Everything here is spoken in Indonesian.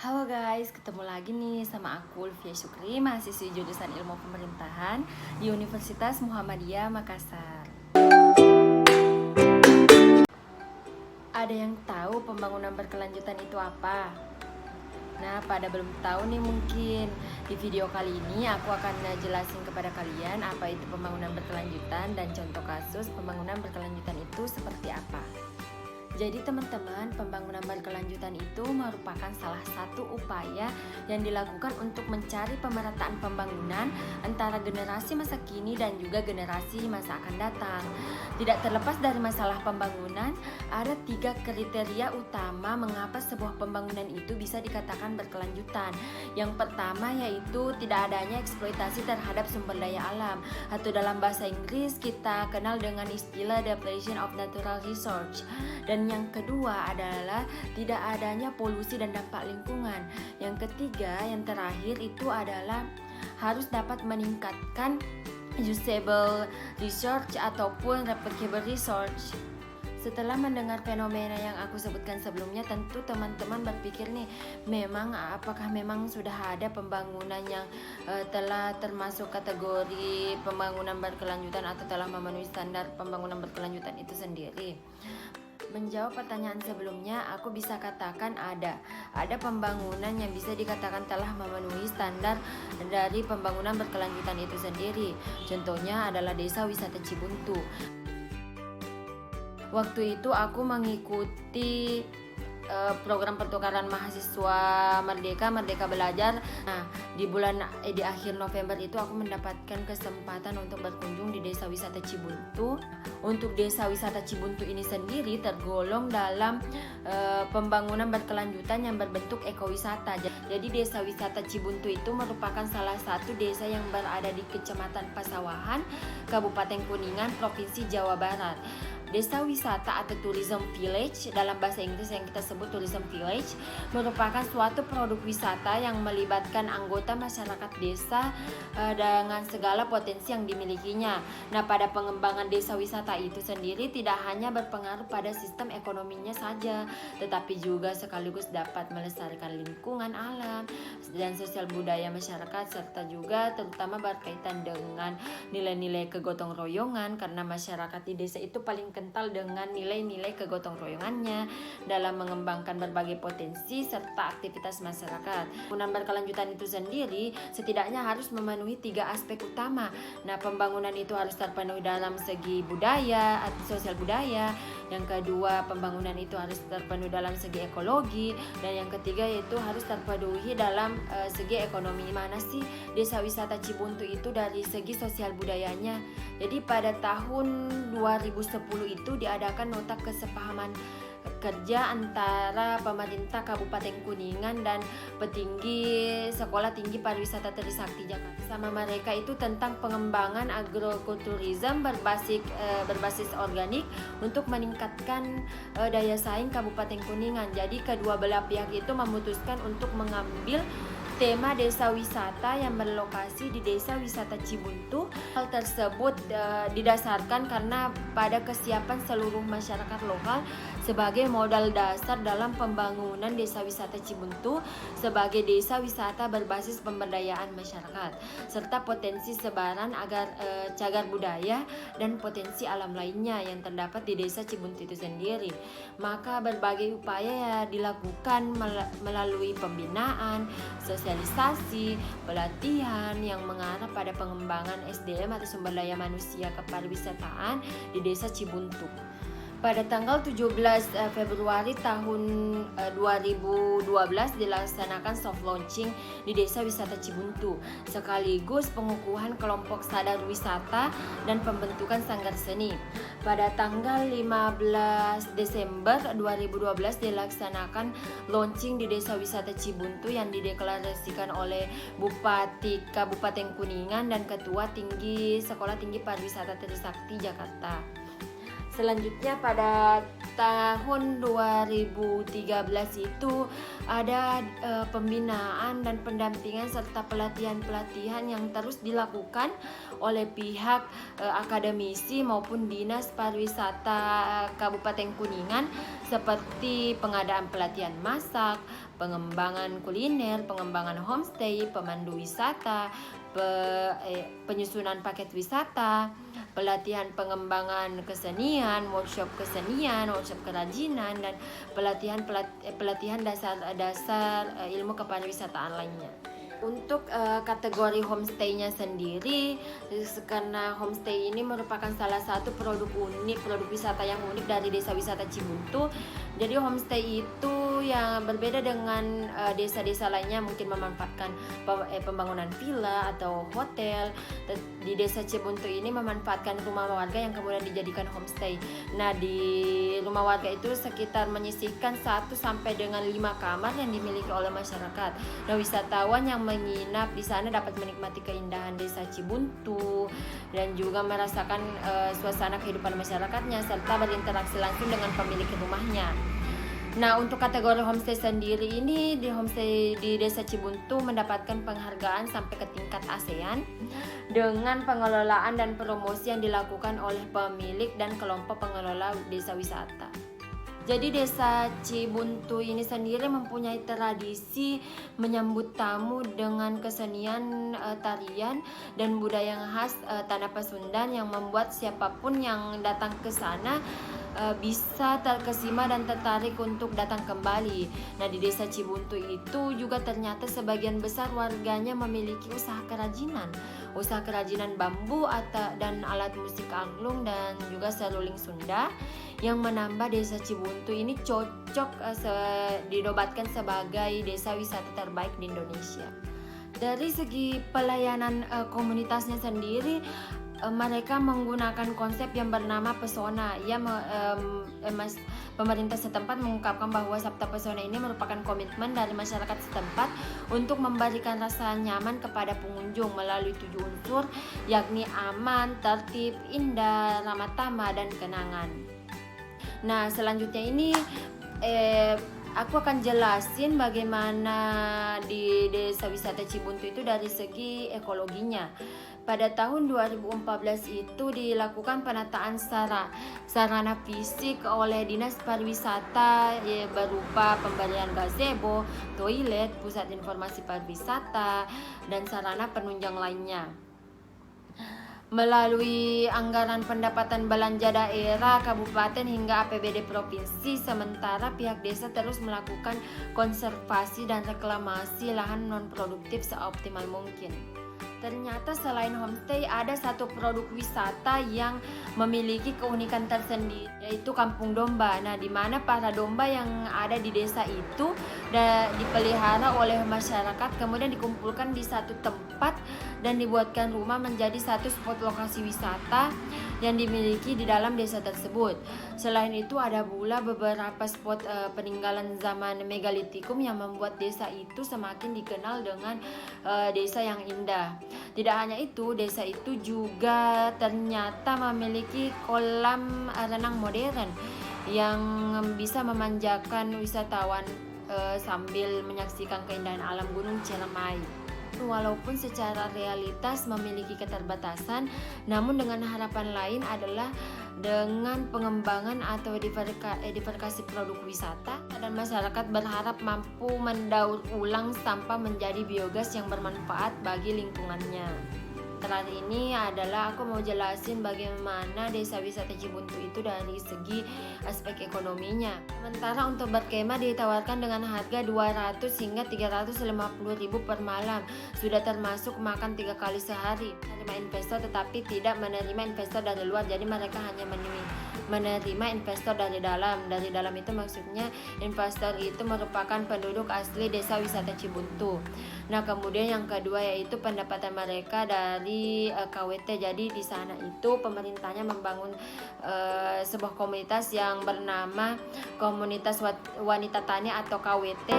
Halo guys, ketemu lagi nih sama aku Ulfia Syukri, mahasiswi jurusan Ilmu Pemerintahan di Universitas Muhammadiyah Makassar. Ada yang tahu pembangunan berkelanjutan itu apa? Nah, pada belum tahu nih mungkin di video kali ini aku akan jelasin kepada kalian apa itu pembangunan berkelanjutan dan contoh kasus pembangunan berkelanjutan itu seperti apa. Jadi teman-teman, pembangunan berkelanjutan itu merupakan salah satu upaya yang dilakukan untuk mencari pemerataan pembangunan antara generasi masa kini dan juga generasi masa akan datang. Tidak terlepas dari masalah pembangunan, ada 3 kriteria utama mengapa sebuah pembangunan itu bisa dikatakan berkelanjutan. Yang pertama yaitu tidak adanya eksploitasi terhadap sumber daya alam, atau dalam bahasa Inggris kita kenal dengan istilah depletion of natural resource. Dan yang kedua adalah tidak adanya polusi dan dampak lingkungan. Yang ketiga, yang terakhir itu adalah harus dapat meningkatkan usable resource ataupun replicable resource. Setelah mendengar fenomena yang aku sebutkan sebelumnya, tentu teman-teman berpikir nih, apakah memang sudah ada pembangunan yang telah termasuk kategori pembangunan berkelanjutan atau telah memenuhi standar pembangunan berkelanjutan itu sendiri? Menjawab pertanyaan sebelumnya, aku bisa katakan ada pembangunan yang bisa dikatakan telah memenuhi standar dari pembangunan berkelanjutan itu sendiri. Contohnya adalah Desa Wisata Cibuntu. Waktu itu aku mengikuti program pertukaran mahasiswa Merdeka Belajar. Nah, di akhir November itu aku mendapatkan kesempatan untuk berkunjung di Desa Wisata Cibuntu. Untuk Desa Wisata Cibuntu ini sendiri tergolong dalam pembangunan berkelanjutan yang berbentuk ekowisata. Jadi Desa Wisata Cibuntu itu merupakan salah satu desa yang berada di Kecamatan Pasawahan, Kabupaten Kuningan, Provinsi Jawa Barat. Desa wisata atau tourism village, dalam bahasa Inggris yang kita sebut tourism village, merupakan suatu produk wisata yang melibatkan anggota masyarakat desa dengan segala potensi yang dimilikinya. Nah, pada pengembangan desa wisata itu sendiri tidak hanya berpengaruh pada sistem ekonominya saja, tetapi juga sekaligus dapat melestarikan lingkungan alam dan sosial budaya masyarakat, serta juga terutama berkaitan dengan nilai-nilai kegotong royongan, karena masyarakat di desa itu paling kental dengan nilai-nilai kegotong royongannya dalam mengembangkan berbagai potensi serta aktivitas masyarakat. Pembangunan berkelanjutan itu sendiri setidaknya harus memenuhi 3 aspek utama. Nah, pembangunan itu harus terpenuhi dalam segi budaya, sosial budaya. Yang kedua, pembangunan itu harus terpenuhi dalam segi ekologi, dan yang ketiga yaitu harus terpenuhi dalam segi ekonomi. Mana sih Desa Wisata Cibuntu itu dari segi sosial budayanya? Jadi pada tahun 2010 itu diadakan nota kesepahaman kerja antara pemerintah Kabupaten Kuningan dan petinggi Sekolah Tinggi Pariwisata Trisakti Jakarta. Sama mereka itu tentang pengembangan agrokulturisme berbasis organik untuk meningkatkan daya saing Kabupaten Kuningan. Jadi kedua belah pihak itu memutuskan untuk mengambil tema desa wisata yang berlokasi di Desa Wisata Cibuntu. Hal tersebut didasarkan karena pada kesiapan seluruh masyarakat lokal sebagai modal dasar dalam pembangunan Desa Wisata Cibuntu sebagai desa wisata berbasis pemberdayaan masyarakat, serta potensi sebaran cagar budaya dan potensi alam lainnya yang terdapat di Desa Cibuntu itu sendiri. Maka berbagai upaya dilakukan melalui pembinaan, sosialisasi, pelatihan yang mengarah pada pengembangan SDM atau sumber daya manusia kepariwisataan di Desa Cibuntu. Pada tanggal 17 Februari tahun 2012 dilaksanakan soft launching di Desa Wisata Cibuntu, sekaligus pengukuhan kelompok sadar wisata dan pembentukan sanggar seni. Pada tanggal 15 Desember 2012 dilaksanakan launching di Desa Wisata Cibuntu yang dideklarasikan oleh Bupati Kabupaten Kuningan dan Ketua Tinggi Sekolah Tinggi Pariwisata Trisakti Jakarta. Selanjutnya pada tahun 2013 itu ada pembinaan dan pendampingan serta pelatihan-pelatihan yang terus dilakukan oleh pihak akademisi maupun Dinas Pariwisata Kabupaten Kuningan, seperti pengadaan pelatihan masak, pengembangan kuliner, pengembangan homestay, pemandu wisata, penyusunan paket wisata, pelatihan pengembangan kesenian, workshop kerajinan, dan pelatihan dasar ilmu kepariwisataan lainnya. Untuk kategori homestay-nya sendiri, karena homestay ini merupakan salah satu produk wisata yang unik dari Desa Wisata Cibuntu. Jadi homestay itu yang berbeda dengan desa-desa lainnya, mungkin memanfaatkan pembangunan villa atau hotel. Di Desa Cibuntu ini memanfaatkan rumah warga yang kemudian dijadikan homestay. Nah, di rumah warga itu sekitar menyisihkan 1 sampai dengan 5 kamar yang dimiliki oleh masyarakat. Nah, wisatawan yang menginap di sana dapat menikmati keindahan Desa Cibuntu dan juga merasakan suasana kehidupan masyarakatnya serta berinteraksi langsung dengan pemilik rumahnya. Nah, untuk kategori homestay sendiri ini, homestay di Desa Cibuntu mendapatkan penghargaan sampai ke tingkat ASEAN dengan pengelolaan dan promosi yang dilakukan oleh pemilik dan kelompok pengelola desa wisata. Jadi Desa Cibuntu ini sendiri mempunyai tradisi menyambut tamu dengan kesenian tarian dan budaya yang khas Tanah Pasundan yang membuat siapapun yang datang ke sana bisa terkesima dan tertarik untuk datang kembali. Nah, di Desa Cibuntu itu juga ternyata sebagian besar warganya memiliki usaha kerajinan bambu dan alat musik angklung dan juga seruling Sunda yang menambah Desa Cibuntu ini cocok dinobatkan sebagai desa wisata terbaik di Indonesia. Dari segi pelayanan komunitasnya sendiri, mereka menggunakan konsep yang bernama pesona. Pemerintah setempat mengungkapkan bahwa Sabta Pesona ini merupakan komitmen dari masyarakat setempat untuk memberikan rasa nyaman kepada pengunjung melalui 7 unsur, yakni aman, tertib, indah, ramah tamah, dan kenangan. Nah, selanjutnya ini aku akan jelasin bagaimana di Desa Wisata Cibuntu itu dari segi ekologinya. Pada tahun 2014 itu dilakukan penataan sarana fisik oleh Dinas Pariwisata berupa pemberian gazebo, toilet, pusat informasi pariwisata, dan sarana penunjang lainnya. Melalui anggaran pendapatan belanja daerah, kabupaten hingga APBD provinsi, sementara pihak desa terus melakukan konservasi dan reklamasi lahan non-produktif seoptimal mungkin. Ternyata selain homestay ada satu produk wisata yang memiliki keunikan tersendiri, yaitu Kampung Domba. Nah, di mana para domba yang ada di desa itu dipelihara oleh masyarakat, kemudian dikumpulkan di satu tempat dan dibuatkan rumah menjadi satu spot lokasi wisata yang dimiliki di dalam desa tersebut. Selain itu ada pula beberapa spot peninggalan zaman megalitikum yang membuat desa itu semakin dikenal dengan desa yang indah. Tidak hanya itu, desa itu juga ternyata memiliki kolam renang modern yang bisa memanjakan wisatawan sambil menyaksikan keindahan alam Gunung Ciremai. Walaupun secara realitas memiliki keterbatasan, namun dengan harapan lain adalah dengan pengembangan atau diversifikasi produk wisata, dan masyarakat berharap mampu mendaur ulang sampah menjadi biogas yang bermanfaat bagi lingkungannya. Terakhir ini adalah aku mau jelasin bagaimana Desa Wisata Cibuntu itu dari segi aspek ekonominya. Sementara untuk berkemah ditawarkan dengan harga 200 hingga 350 ribu per malam, sudah termasuk makan 3 kali sehari. Menerima investor tetapi tidak menerima investor dari luar, jadi mereka hanya menerima investor dari dalam. Dari dalam itu maksudnya investor itu merupakan penduduk asli Desa Wisata Cibuntu. Nah, kemudian yang kedua yaitu pendapatan mereka dari KWT. Jadi di sana itu pemerintahnya membangun sebuah komunitas yang bernama Komunitas Wanita Tani atau KWT.